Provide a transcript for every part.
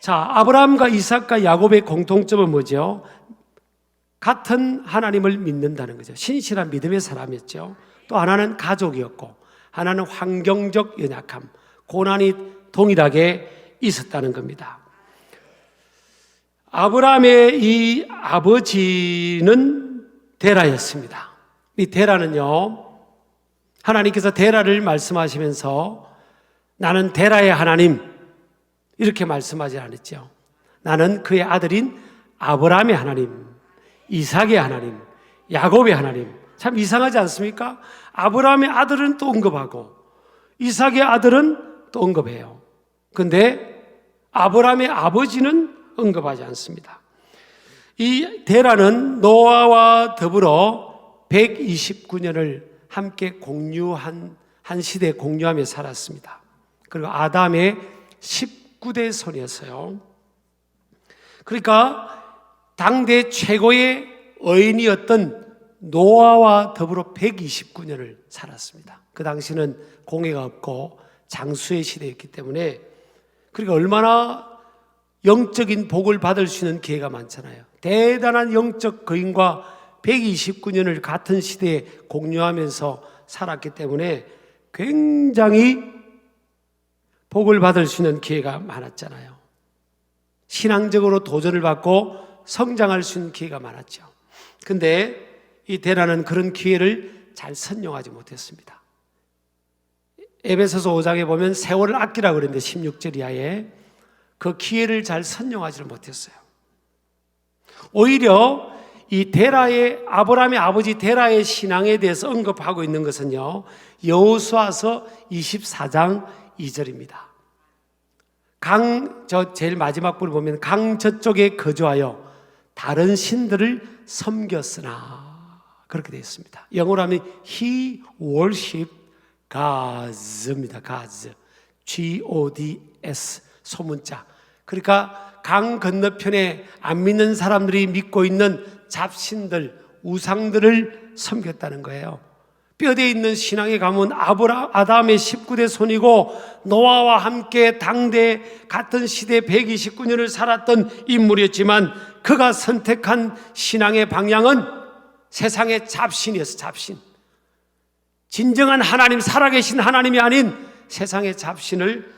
자, 아브라함과 이삭과 야곱의 공통점은 뭐죠? 같은 하나님을 믿는다는 거죠. 신실한 믿음의 사람이었죠. 또 하나는 가족이었고, 하나는 환경적 연약함, 고난이 동일하게 있었다는 겁니다. 아브라함의 이 아버지는 데라였습니다. 이 데라는요, 하나님께서 데라를 말씀하시면서 나는 데라의 하나님 이렇게 말씀하지 않았죠. 나는 그의 아들인 아브라함의 하나님, 이삭의 하나님, 야곱의 하나님. 참 이상하지 않습니까? 아브라함의 아들은 또 언급하고 이삭의 아들은 또 언급해요. 그런데 아브라함의 아버지는 언급하지 않습니다. 이 데라는 노아와 더불어 129년을 함께 공유한 한 시대에 공유하며 살았습니다. 그리고 아담의 19대 손이었어요. 그러니까 당대 최고의 어인이었던 노아와 더불어 129년을 살았습니다. 그 당시는 공해가 없고 장수의 시대였기 때문에, 그러니까 얼마나 영적인 복을 받을 수 있는 기회가 많잖아요. 대단한 영적 거인과 129년을 같은 시대에 공유하면서 살았기 때문에 굉장히 복을 받을 수 있는 기회가 많았잖아요. 신앙적으로 도전을 받고 성장할 수 있는 기회가 많았죠. 근데 이 데라는 그런 기회를 잘 선용하지 못했습니다. 에베소서 5장에 보면 세월을 아끼라고 그랬는데 16절 이하에 그 기회를 잘 선용하지를 못했어요. 오히려 이 데라의 아브라함의 아버지 데라의 신앙에 대해서 언급하고 있는 것은요, 여호수아서 24장 2절입니다. 제일 마지막 부를 보면 강 저쪽에 거주하여 다른 신들을 섬겼으나, 그렇게 되어 있습니다. 영어로 하면 He worshiped Gods입니다. Gods, G-O-D-S, 소문자. 그러니까 강 건너편에 안 믿는 사람들이 믿고 있는 잡신들, 우상들을 섬겼다는 거예요. 뼈대에 있는 신앙의 가문 아담의 19대 손이고 노아와 함께 당대 같은 시대 129년을 살았던 인물이었지만 그가 선택한 신앙의 방향은 세상의 잡신이었어. 잡신. 진정한 하나님, 살아계신 하나님이 아닌 세상의 잡신을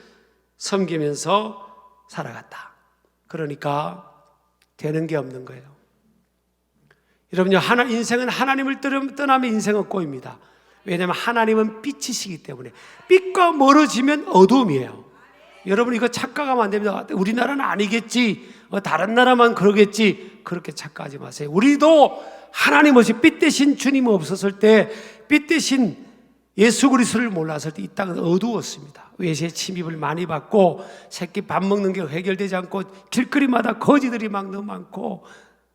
섬기면서 살아갔다. 그러니까 되는 게 없는 거예요. 여러분요, 인생은 하나님을 떠나면 인생은 꼬입니다. 왜냐하면 하나님은 빛이시기 때문에. 빛과 멀어지면 어둠이에요. 여러분 이거 착각하면 안 됩니다. 우리나라는 아니겠지, 다른 나라만 그러겠지, 그렇게 착각하지 마세요. 우리도 하나님 없이 빛 대신 주님 없었을 때, 빛 대신 예수 그리스도를 몰랐을 때 이 땅은 어두웠습니다. 외세 침입을 많이 받고 새끼 밥 먹는 게 해결되지 않고 길거리마다 거지들이 막 너무 많고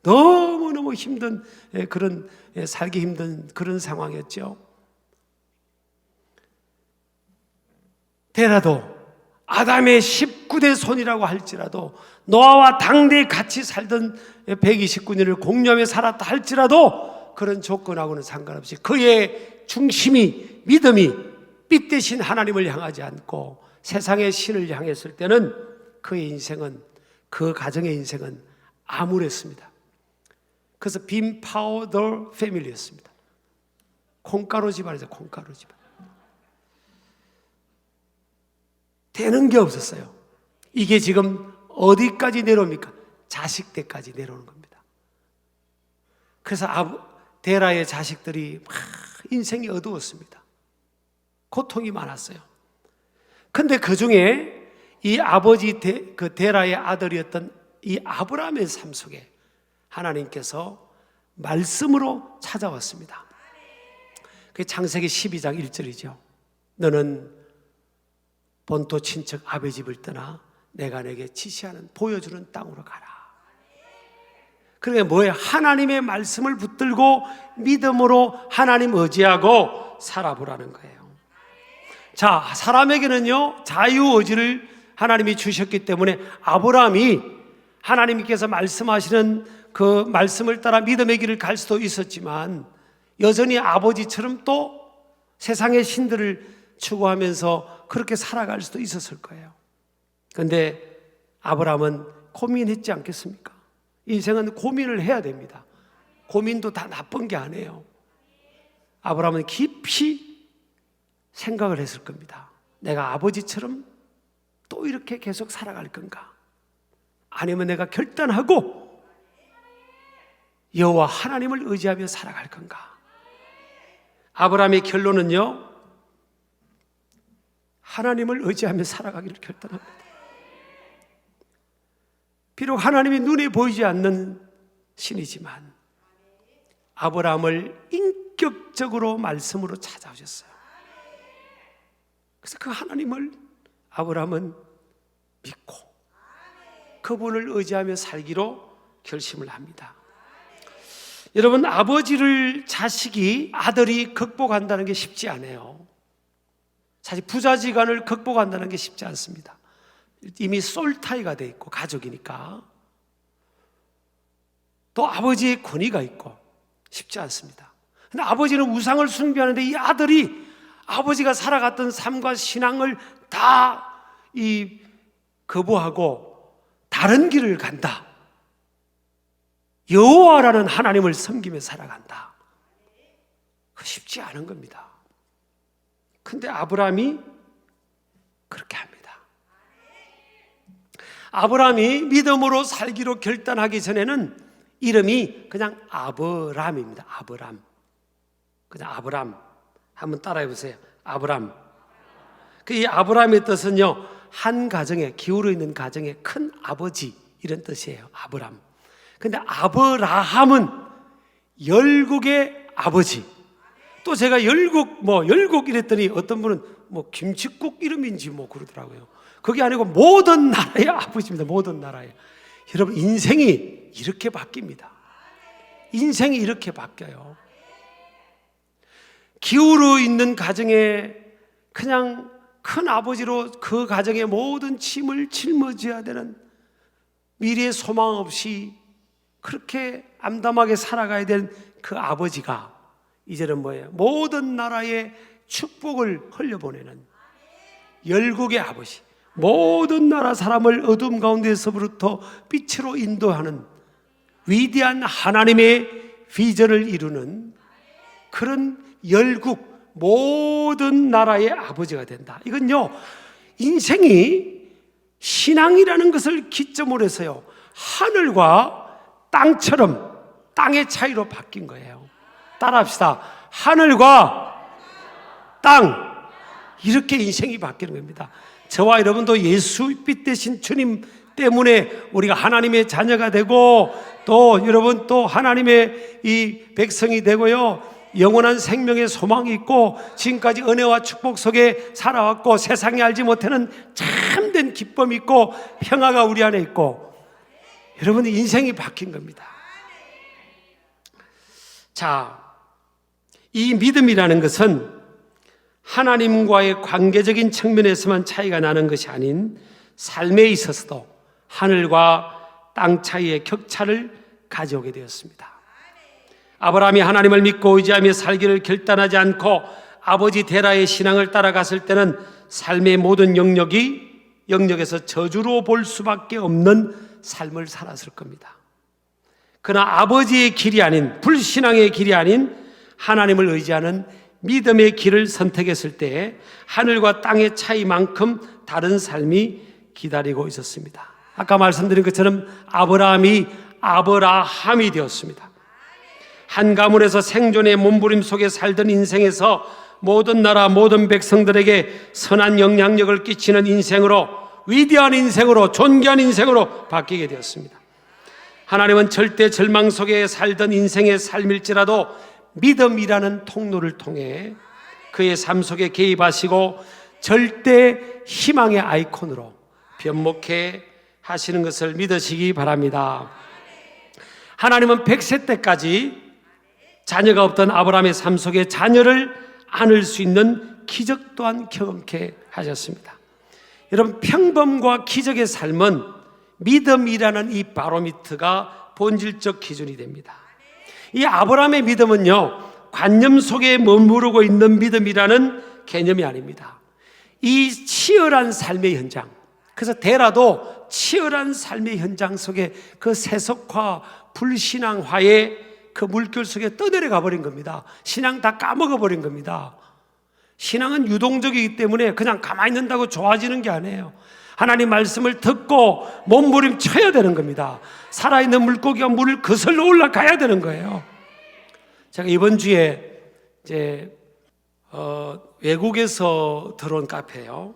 너무너무 힘든 그런, 살기 힘든 그런 상황이었죠. 데라도 아담의 19대 손이라고 할지라도, 노아와 당대에 같이 살던 129년을 공유하며 살았다 할지라도, 그런 조건하고는 상관없이 그의 중심이, 믿음이 빛 대신 하나님을 향하지 않고 세상의 신을 향했을 때는 그의 인생은, 그 가정의 인생은 암울했습니다. 그래서 빈 파우더 패밀리였습니다. 콩가루 집안이죠. 콩가루 집안. 되는 게 없었어요. 이게 지금 어디까지 내려옵니까? 자식 때까지 내려오는 겁니다. 그래서 데라의 자식들이 막 인생이 어두웠습니다. 고통이 많았어요. 근데 그 중에 이 아버지 그 데라의 아들이었던 이 아브라함의 삶 속에 하나님께서 말씀으로 찾아왔습니다. 그게 창세기 12장 1절이죠. 너는 본토 친척 아베 집을 떠나 내가 내게 지시하는, 보여주는 땅으로 가라. 그러니까 뭐예요? 하나님의 말씀을 붙들고 믿음으로 하나님 의지하고 살아보라는 거예요. 자, 사람에게는요, 자유의지를 하나님이 주셨기 때문에 아브라함이 하나님께서 말씀하시는 그 말씀을 따라 믿음의 길을 갈 수도 있었지만 여전히 아버지처럼 또 세상의 신들을 추구하면서 그렇게 살아갈 수도 있었을 거예요. 그런데 아브라함은 고민했지 않겠습니까? 인생은 고민을 해야 됩니다. 고민도 다 나쁜 게 아니에요. 아브라함은 깊이 생각을 했을 겁니다. 내가 아버지처럼 또 이렇게 계속 살아갈 건가? 아니면 내가 결단하고 여호와 하나님을 의지하며 살아갈 건가? 아브라함의 결론은요, 하나님을 의지하며 살아가기를 결단합니다. 비록 하나님이 눈에 보이지 않는 신이지만 아브라함을 인격적으로 말씀으로 찾아오셨어요. 그래서 그 하나님을 아브라함은 믿고 그분을 의지하며 살기로 결심을 합니다. 여러분, 아버지를 자식이, 아들이 극복한다는 게 쉽지 않아요. 사실 부자지간을 극복한다는 게 쉽지 않습니다. 이미 솔타이가 돼 있고 가족이니까. 또 아버지의 권위가 있고 쉽지 않습니다. 근데 아버지는 우상을 숭배하는데 이 아들이 아버지가 살아갔던 삶과 신앙을 다 거부하고 다른 길을 간다. 여호와라는 하나님을 섬기며 살아간다. 쉽지 않은 겁니다. 근데 아브라함이 그렇게 합니다. 아브라함이 믿음으로 살기로 결단하기 전에는 이름이 그냥 아브람입니다. 아브람. 그냥 아브람. 한번 따라해 보세요. 아브람. 이 아브람의 뜻은요, 한 가정에, 기울어 있는 가정의 큰 아버지, 이런 뜻이에요. 아브람. 근데 아브라함은 열국의 아버지. 또 제가 열국 이랬더니 어떤 분은 김칫국 이름인지 그러더라고요. 그게 아니고 모든 나라의 아버지입니다. 모든 나라의. 여러분, 인생이 이렇게 바뀝니다. 인생이 이렇게 바뀌어요. 기울어 있는 가정에 그냥 큰 아버지로 그 가정의 모든 짐을 짊어져야 되는, 미래의 소망 없이 그렇게 암담하게 살아가야 될 그 아버지가 이제는 뭐예요? 모든 나라의 축복을 흘려보내는 열국의 아버지, 모든 나라 사람을 어둠 가운데서부터 빛으로 인도하는 위대한 하나님의 비전을 이루는 그런 열국, 모든 나라의 아버지가 된다. 이건요, 인생이 신앙이라는 것을 기점으로 해서요, 하늘과 땅처럼 땅의 차이로 바뀐 거예요. 따라합시다. 하늘과 땅, 이렇게 인생이 바뀌는 겁니다. 저와 여러분도 예수빛 되신 주님 때문에 우리가 하나님의 자녀가 되고, 또 여러분 또 하나님의 이 백성이 되고요, 영원한 생명의 소망이 있고, 지금까지 은혜와 축복 속에 살아왔고, 세상이 알지 못하는 참된 기쁨이 있고, 평화가 우리 안에 있고, 여러분의 인생이 바뀐 겁니다. 자, 이 믿음이라는 것은 하나님과의 관계적인 측면에서만 차이가 나는 것이 아닌 삶에 있어서도 하늘과 땅 차이의 격차를 가져오게 되었습니다. 아브라함이 하나님을 믿고 의지하며 살기를 결단하지 않고 아버지 데라의 신앙을 따라갔을 때는 삶의 모든 영역에서 저주로 볼 수밖에 없는 삶을 살았을 겁니다. 그러나 아버지의 길이 아닌, 불신앙의 길이 아닌 하나님을 의지하는 믿음의 길을 선택했을 때 하늘과 땅의 차이만큼 다른 삶이 기다리고 있었습니다. 아까 말씀드린 것처럼 아브라함이 되었습니다. 한 가문에서 생존의 몸부림 속에 살던 인생에서 모든 나라, 모든 백성들에게 선한 영향력을 끼치는 인생으로, 위대한 인생으로, 존귀한 인생으로 바뀌게 되었습니다. 하나님은 절대 절망 속에 살던 인생의 삶일지라도 믿음이라는 통로를 통해 그의 삶 속에 개입하시고 절대 희망의 아이콘으로 변목해 하시는 것을 믿으시기 바랍니다. 하나님은 100세 때까지 자녀가 없던 아브라함의 삶 속에 자녀를 안을 수 있는 기적 또한 경험케 하셨습니다. 여러분, 평범과 기적의 삶은 믿음이라는 이 바로미터가 본질적 기준이 됩니다. 이 아브라함의 믿음은요, 관념 속에 머무르고 있는 믿음이라는 개념이 아닙니다. 이 치열한 삶의 현장, 그래서 데라도 치열한 삶의 현장 속에 그 세속화, 불신앙화의 그 물결 속에 떠내려가 버린 겁니다. 신앙 다 까먹어 버린 겁니다. 신앙은 유동적이기 때문에 그냥 가만히 있는다고 좋아지는 게 아니에요. 하나님 말씀을 듣고 몸부림쳐야 되는 겁니다. 살아있는 물고기가 물을 거슬러 올라가야 되는 거예요. 제가 이번 주에 이제 외국에서 들어온 카페예요.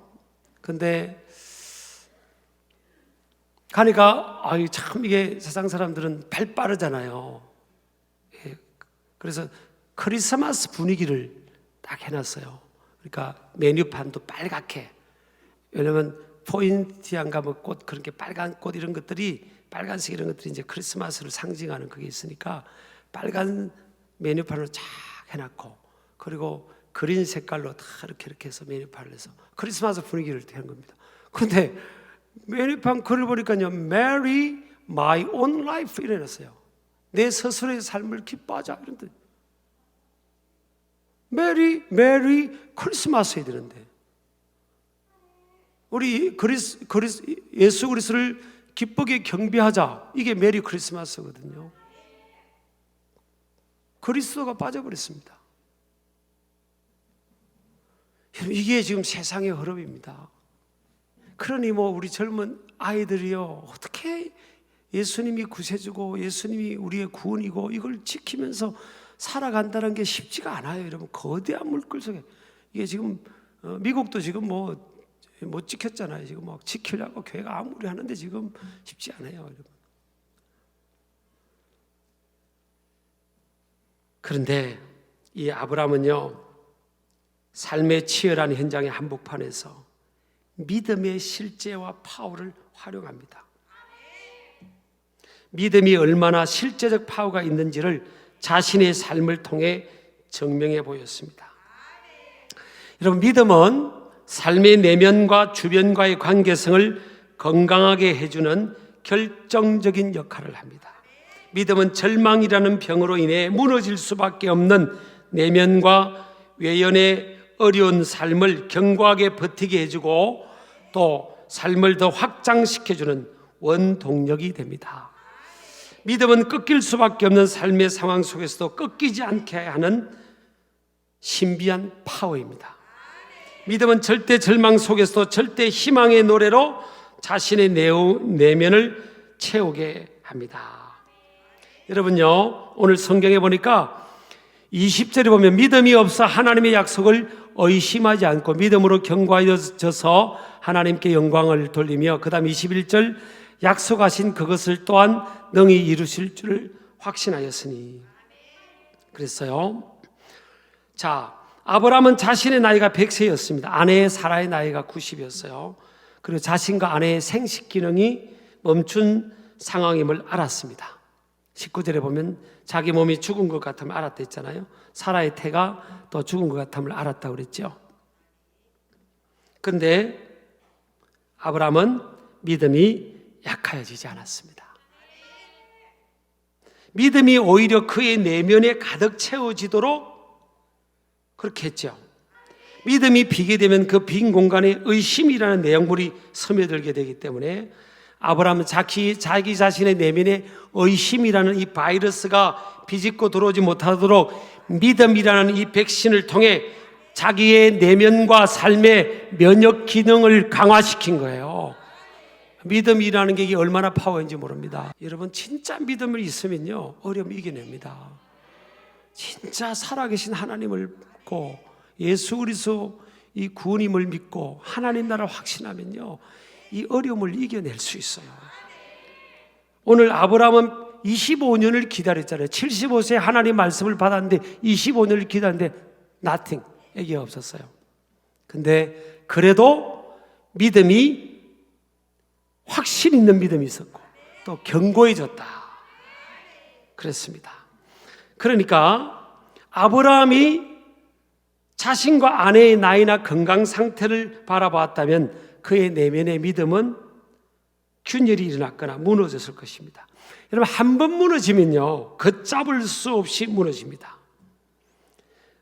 근데 가니까 참 이게 세상 사람들은 발 빠르잖아요. 그래서 크리스마스 분위기를 딱 해놨어요. 그러니까 메뉴판도 빨갛게. 왜냐면 포인티안가 뭐 꽃, 그런 게 빨간 꽃 이런 것들이, 빨간색 이런 것들이 이제 크리스마스를 상징하는 그게 있으니까 빨간 메뉴판으로 쫙 해놨고, 그리고 그린 색깔로 다 이렇게 해서 메뉴판을 해서 크리스마스 분위기를 한 겁니다. 근데 메뉴판 글을 보니까요, Marry my own life 이래놨어요. 내 스스로의 삶을 기뻐하자 이런 뜻. 메리 크리스마스에 되는데 우리 예수 그리스도를 기쁘게 경배하자, 이게 메리 크리스마스거든요. 그리스도가 빠져버렸습니다. 이게 지금 세상의 흐름입니다. 그러니 뭐 우리 젊은 아이들이요, 어떻게 예수님이 구세주고 예수님이 우리의 구원이고 이걸 지키면서 살아간다는 게 쉽지가 않아요. 여러분, 거대한 물결 속에 이게 지금 미국도 지금 못 지켰잖아요. 지금 막 지키려고 교회가 아무리 하는데 지금 쉽지 않아요, 여러분. 그런데 이 아브라함은요, 삶의 치열한 현장의 한복판에서 믿음의 실제와 파워를 활용합니다. 믿음이 얼마나 실제적 파워가 있는지를 자신의 삶을 통해 증명해 보였습니다. 여러분, 믿음은 삶의 내면과 주변과의 관계성을 건강하게 해주는 결정적인 역할을 합니다. 믿음은 절망이라는 병으로 인해 무너질 수밖에 없는 내면과 외연의 어려운 삶을 견고하게 버티게 해주고 또 삶을 더 확장시켜주는 원동력이 됩니다. 믿음은 꺾일 수밖에 없는 삶의 상황 속에서도 꺾이지 않게 하는 신비한 파워입니다. 믿음은 절대 절망 속에서도 절대 희망의 노래로 자신의 내면을 채우게 합니다. 여러분요, 오늘 성경에 보니까 20절에 보면 믿음이 없어 하나님의 약속을 의심하지 않고 믿음으로 견고해져서 하나님께 영광을 돌리며, 그 다음 21절 약속하신 그것을 또한 능히 이루실 줄을 확신하였으니. 그랬어요. 자, 아브라함은 자신의 나이가 100세였습니다. 아내 사라의 나이가 90이었어요. 그리고 자신과 아내의 생식 기능이 멈춘 상황임을 알았습니다. 19절에 보면 자기 몸이 죽은 것 같으면 알았다 했잖아요. 사라의 태가 또 죽은 것 같음을 알았다고 그랬죠. 그런데 아브라함은 믿음이 약해지지 않았습니다. 믿음이 오히려 그의 내면에 가득 채워지도록 그렇게 했죠. 믿음이 비게 되면 그 빈 공간에 의심이라는 내용물이 스며들게 되기 때문에 아브라함은 자기 자신의 내면에 의심이라는 이 바이러스가 비집고 들어오지 못하도록 믿음이라는 이 백신을 통해 자기의 내면과 삶의 면역 기능을 강화시킨 거예요. 믿음이라는 게 이게 얼마나 파워인지 모릅니다. 여러분, 진짜 믿음을 있으면요, 어려움 이겨냅니다. 진짜 살아계신 하나님을 믿고 예수 그리스도 이 구원임을 믿고 하나님 나라를 확신하면요, 이 어려움을 이겨낼 수 있어요. 오늘 아브라함은 25년을 기다렸잖아요. 75세 하나님 말씀을 받았는데 25년을 기다렸는데 nothing, 얘기가 없었어요. 근데 그래도 믿음이, 확신 있는 믿음이 있었고 또 견고해졌다 그랬습니다. 그러니까 아브라함이 자신과 아내의 나이나 건강 상태를 바라봤다면 그의 내면의 믿음은 균열이 일어났거나 무너졌을 것입니다. 여러분, 한 번 무너지면요, 걷잡을 수 없이 무너집니다.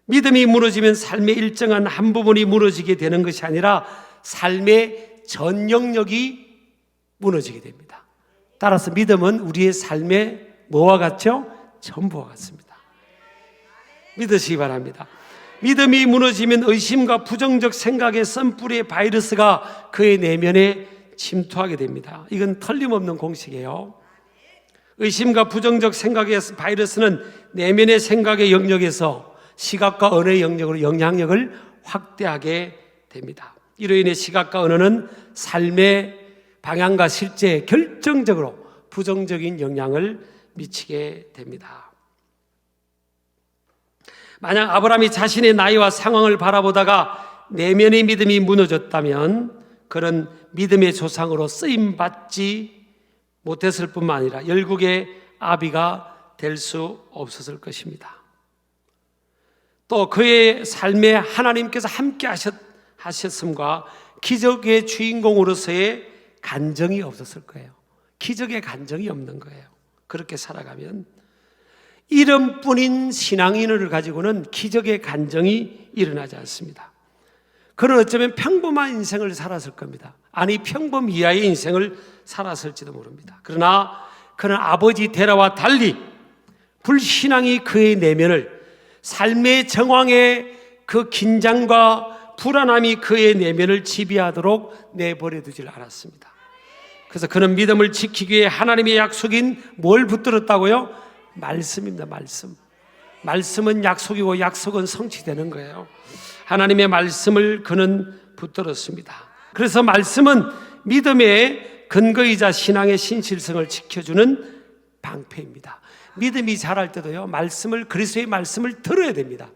믿음이 무너지면 삶의 일정한 한 부분이 무너지게 되는 것이 아니라 삶의 전 영역이 무너지게 됩니다. 따라서 믿음은 우리의 삶의 뭐와 같죠? 전부와 같습니다. 믿으시기 바랍니다. 믿음이 무너지면 의심과 부정적 생각의 썬뿌리의 바이러스가 그의 내면에 침투하게 됩니다. 이건 틀림없는 공식이에요. 의심과 부정적 생각의 바이러스는 내면의 생각의 영역에서 시각과 언어의 영역으로 영향력을 확대하게 됩니다. 이로 인해 시각과 언어는 삶의 방향과 실제에 결정적으로 부정적인 영향을 미치게 됩니다. 만약 아브라함이 자신의 나이와 상황을 바라보다가 내면의 믿음이 무너졌다면 그는 믿음의 조상으로 쓰임받지 못했을 뿐만 아니라 열국의 아비가 될 수 없었을 것입니다. 또 그의 삶에 하나님께서 함께 하셨음과 기적의 주인공으로서의 간정이 없었을 거예요. 기적의 간정이 없는 거예요. 그렇게 살아가면 이름뿐인 신앙인을 가지고는 기적의 간정이 일어나지 않습니다. 그는 어쩌면 평범한 인생을 살았을 겁니다. 아니 평범 이하의 인생을 살았을지도 모릅니다. 그러나 그는 아버지 데라와 달리 불신앙이 그의 내면을, 삶의 정황의 그 긴장과 불안함이 그의 내면을 지배하도록 내버려 두질 않았습니다. 그래서 그는 믿음을 지키기 위해 하나님의 약속인 뭘 붙들었다고요? 말씀입니다. 말씀은 약속이고 약속은 성취되는 거예요. 하나님의 말씀을 그는 붙들었습니다. 그래서 말씀은 믿음의 근거이자 신앙의 신실성을 지켜주는 방패입니다. 믿음이 자랄 때도요, 그리스도의 말씀을 들어야 됩니다.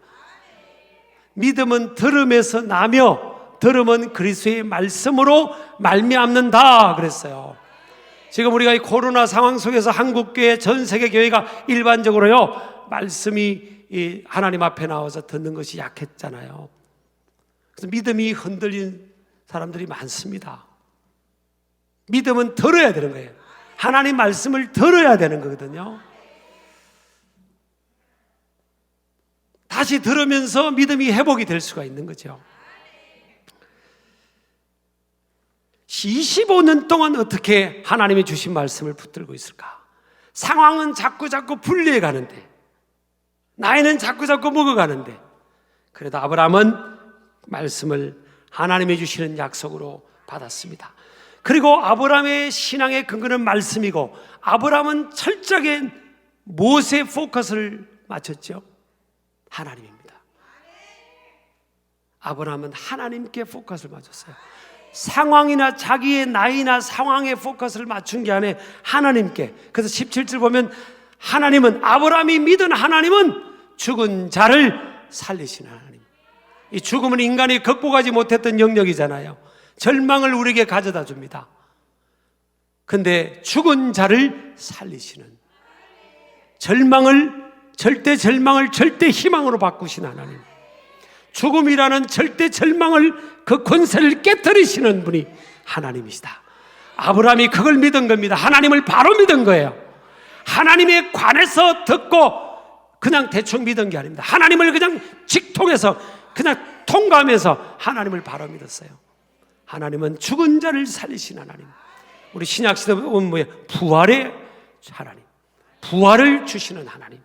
믿음은 들음에서 나며 들음은 그리스도의 말씀으로 말미암는다 그랬어요. 지금 우리가 이 코로나 상황 속에서 한국교회, 전 세계 교회가 일반적으로요, 말씀이 하나님 앞에 나와서 듣는 것이 약했잖아요. 그래서 믿음이 흔들린 사람들이 많습니다. 믿음은 들어야 되는 거예요. 하나님 말씀을 들어야 되는 거거든요. 다시 들으면서 믿음이 회복이 될 수가 있는 거죠. 25년 동안 어떻게 하나님이 주신 말씀을 붙들고 있을까? 상황은 자꾸 분리해 가는데, 나이는 자꾸 먹어가는데, 그래도 아브라함은 말씀을 하나님이 주시는 약속으로 받았습니다. 그리고 아브라함의 신앙의 근거는 말씀이고, 아브라함은 철저하게 무엇에 포커스를 맞췄죠? 하나님입니다. 아브라함은 하나님께 포커스를 맞췄어요. 상황이나 자기의 나이나 상황에 포커스를 맞춘 게 아니라 하나님께. 그래서 17절 보면 하나님은, 아브라함이 믿은 하나님은 죽은 자를 살리시는 하나님. 이 죽음은 인간이 극복하지 못했던 영역이잖아요. 절망을 우리에게 가져다 줍니다. 근데 죽은 자를 살리시는, 절대 절망을 절대 희망으로 바꾸신 하나님, 죽음이라는 절대 절망을, 그 권세를 깨뜨리시는 분이 하나님이시다. 아브라함이 그걸 믿은 겁니다. 하나님을 바로 믿은 거예요. 하나님에 관해서 듣고 그냥 대충 믿은 게 아닙니다. 하나님을 그냥 직통해서 그냥 통과하면서 하나님을 바로 믿었어요. 하나님은 죽은 자를 살리신 하나님. 우리 신약시대 보면 뭐예요? 부활의 하나님, 부활을 주시는 하나님.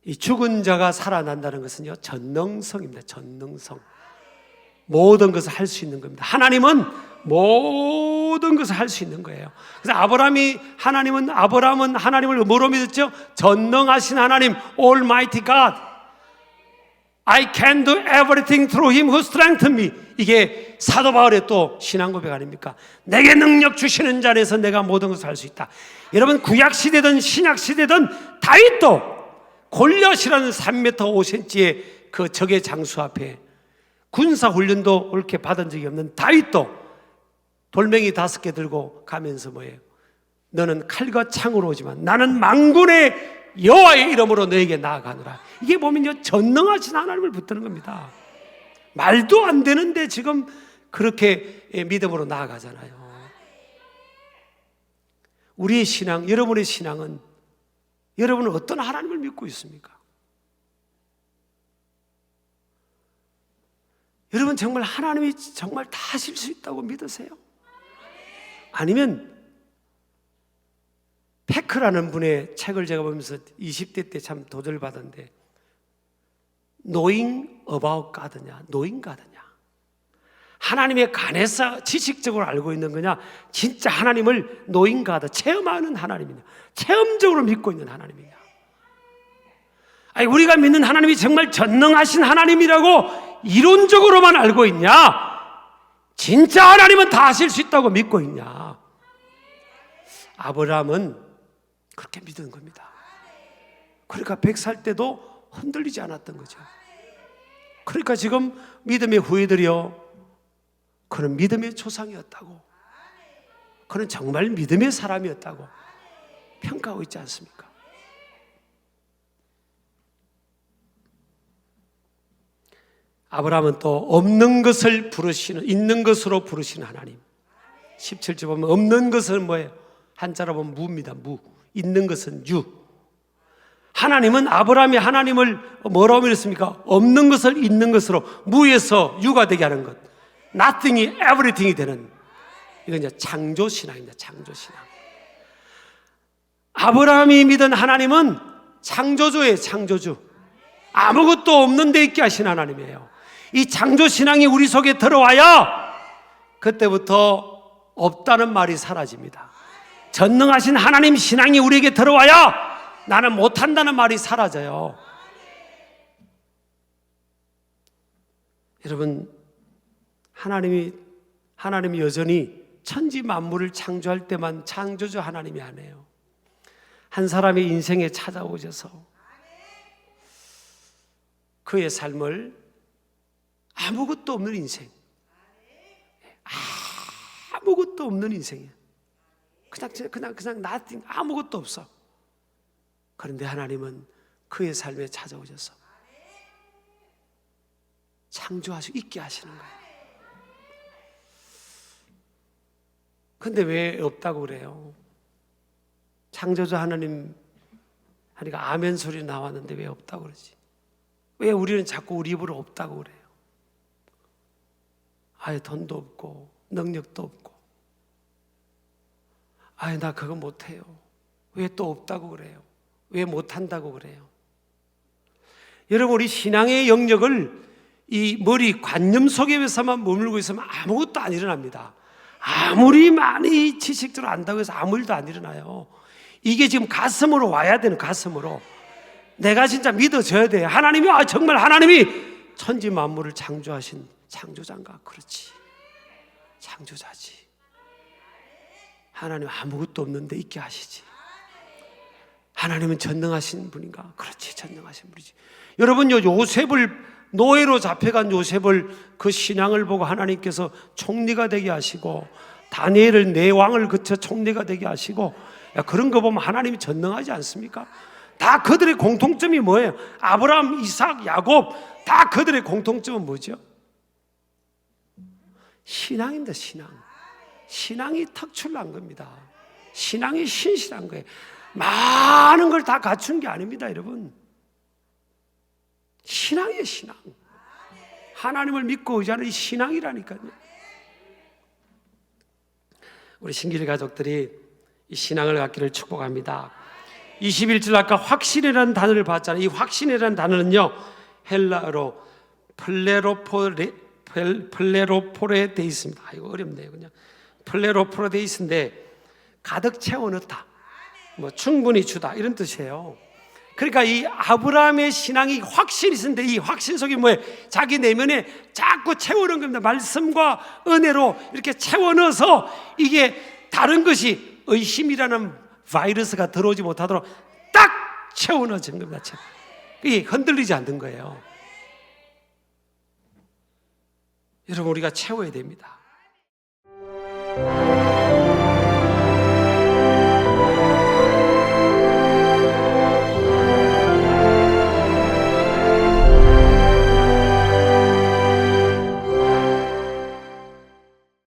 이 죽은 자가 살아난다는 것은요, 전능성입니다. 전능성. 모든 것을 할 수 있는 겁니다. 하나님은 모든 것을 할 수 있는 거예요. 그래서 아브라함은 하나님을 뭐로 믿었죠? 전능하신 하나님, Almighty God. I can do everything through him who strengthens me. 이게 사도 바울의 또 신앙 고백 아닙니까? 내게 능력 주시는 자 안에서 내가 모든 것을 할 수 있다. 여러분, 구약 시대든 신약 시대든 다윗도 골리앗이라는 3m 5cm의 그 적의 장수 앞에 군사 훈련도 옳게 받은 적이 없는 다윗도 돌멩이 5개 들고 가면서 뭐예요? 너는 칼과 창으로 오지만 나는 만군의 여호와의 이름으로 너에게 나아가노라. 이게 보면요, 전능하신 하나님을 붙드는 겁니다. 말도 안 되는데 지금 그렇게 믿음으로 나아가잖아요. 우리의 신앙, 여러분의 신앙은, 여러분은 어떤 하나님을 믿고 있습니까? 여러분 정말 하나님이 정말 다 하실 수 있다고 믿으세요? 아니면 페크라는 분의 책을 제가 보면서 20대 때 참 도전을 받았는데 Knowing about God냐, Knowing God냐, 하나님에 관해서 지식적으로 알고 있는 거냐, 진짜 하나님을 Knowing God, 체험하는 하나님이냐, 체험적으로 믿고 있는 하나님이냐. 아니, 우리가 믿는 하나님이 정말 전능하신 하나님이라고 이론적으로만 알고 있냐, 진짜 하나님은 다 하실 수 있다고 믿고 있냐. 아브라함은 그렇게 믿은 겁니다. 그러니까 100살 때도 흔들리지 않았던 거죠. 그러니까 지금 믿음의 후예들이요, 그는 믿음의 조상이었다고, 그는 정말 믿음의 사람이었다고 평가하고 있지 않습니까? 아브라함은 또 없는 것을 부르시는, 있는 것으로 부르시는 하나님. 17절 보면 없는 것은 뭐예요? 한자로 보면 무입니다. 무. 있는 것은 유. 하나님은 아브라함이 하나님을 뭐라고 믿었습니까? 없는 것을 있는 것으로, 무에서 유가 되게 하는 것, nothing이 everything이 되는, 이건 이제 창조신앙입니다. 창조신앙. 아브라함이 믿은 하나님은 창조주예요. 창조주. 아무것도 없는 데 있게 하신 하나님이에요. 이 창조신앙이 우리 속에 들어와야 그때부터 없다는 말이 사라집니다. 전능하신 하나님 신앙이 우리에게 들어와야 나는 못한다는 말이 사라져요. 여러분, 하나님이 여전히 천지 만물을 창조할 때만 창조주 하나님이 아니에요. 한 사람의 인생에 찾아오셔서 그의 삶을, 아무것도 없는 인생, 아무것도 없는 인생이에요. 그냥 nothing, 아무것도 없어. 그런데 하나님은 그의 삶에 찾아오셔서 창조하시고 있게 하시는 거예요. 근데 왜 없다고 그래요? 창조주 하나님 하니까 아멘 소리 나왔는데 왜 없다고 그러지? 왜 우리는 자꾸 우리 입으로 없다고 그래요? 아예 돈도 없고 능력도 없고, 아예 나 그거 못해요. 왜 또 없다고 그래요? 왜 못한다고 그래요? 여러분, 우리 신앙의 영역을 이 머리 관념 속에서만 머물고 있으면 아무것도 안 일어납니다. 아무리 많이 지식적으로 안다고 해서 아무 일도 안 일어나요. 이게 지금 가슴으로 와야 되는, 가슴으로 내가 진짜 믿어져야 돼요. 하나님이, 정말 하나님이 천지 만물을 창조하신 창조자인가? 그렇지, 창조자지. 하나님 아무것도 없는데 있게 하시지. 하나님은 전능하신 분인가? 그렇지, 전능하신 분이지. 여러분요, 요셉을, 노예로 잡혀간 요셉을, 그 신앙을 보고 하나님께서 총리가 되게 하시고, 다니엘을 내왕을 거쳐 총리가 되게 하시고, 그런 거 보면 하나님이 전능하지 않습니까? 다 그들의 공통점이 뭐예요? 아브라함, 이삭, 야곱, 다 그들의 공통점은 뭐죠? 신앙입니다. 신앙이 턱출난 겁니다. 신앙이 신실한 거예요. 많은 걸 다 갖춘 게 아닙니다, 여러분. 신앙이에요, 신앙. 하나님을 믿고 의지하는 이 신앙이라니까요. 우리 신길 가족들이 이 신앙을 갖기를 축복합니다. 21절 아까 확신이라는 단어를 봤잖아요. 이 확신이라는 단어는요, 헬라어로 플레로포레 돼 있습니다. 이거 어렵네요. 그냥 플레로포레 돼 있는데 가득 채워 넣다, 뭐 충분히 주다, 이런 뜻이에요. 그러니까 이 아브라함의 신앙이 확신이 있는데, 이 확신 속에 뭐예요? 자기 내면에 자꾸 채워넣은 겁니다. 말씀과 은혜로 이렇게 채워 넣어서 이게 다른 것이 의심이라는 바이러스가 들어오지 못하도록 딱 채워 넣어진 겁니다. 이게 흔들리지 않는 거예요. 여러분, 우리가 채워야 됩니다.